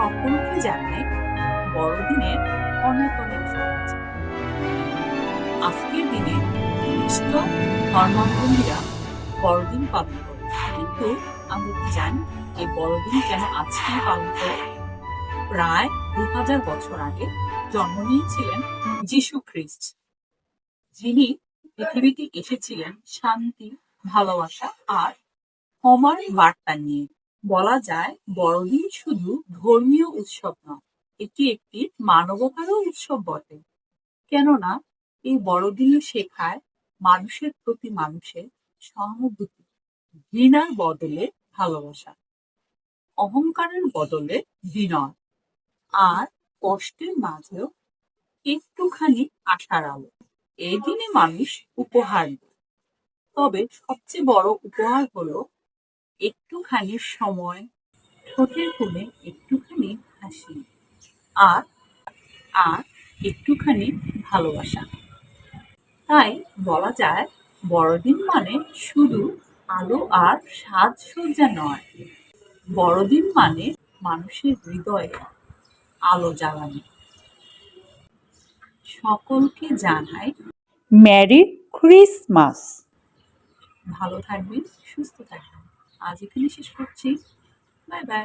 সকলকে জানাই বড়দিনের অনেক অনেক শুভেচ্ছা। আজকের দিনে খ্রিস্ট ধর্মাবলম্বীরা বড়দিন পালন করে, কিন্তু আমরা কি জানি এই বড়দিন কেন আজকেই পালন করে? প্রায় 2000 বছর আগে জন্ম নিয়েছিলেন যিশু খ্রিস্ট, যিনি পৃথিবীতে এসেছিলেন শান্তি, ভালোবাসা আর ক্ষমার বার্তা নিয়ে। বলা যায় বড়দিন শুধু ধর্মীয় উৎসব নয়, এটি একটি মানবতারও উৎসব বটে। কেননা এই বড়দিনে শেখায় মানুষের প্রতি মানুষের সহানুভূতি, ঘৃণার বদলে ভালোবাসা, অহংকারের বদলে বিনয়, আর কষ্টের মাঝেও একটুখানি আশার আলো। এই দিনে মানুষ উপহার দেয়, তবে সবচেয়ে বড় উপহার হলো একটুখানি সময়, ঠোঁটের কোণে একটুখানি হাসি, আর আর একটুখানি ভালোবাসা। তাই বলা যায় বড়দিন মানে শুধু আলো আর সাজসজ্জা নয়, বড়দিন মানে মানুষের হৃদয়ে আলো জ্বালানো। সকলকে জানাই মেরি ক্রিসমাস। ভালো থাকবেন, সুস্থ থাকবেন। আজ এখানে শেষ করছি। Bye bye.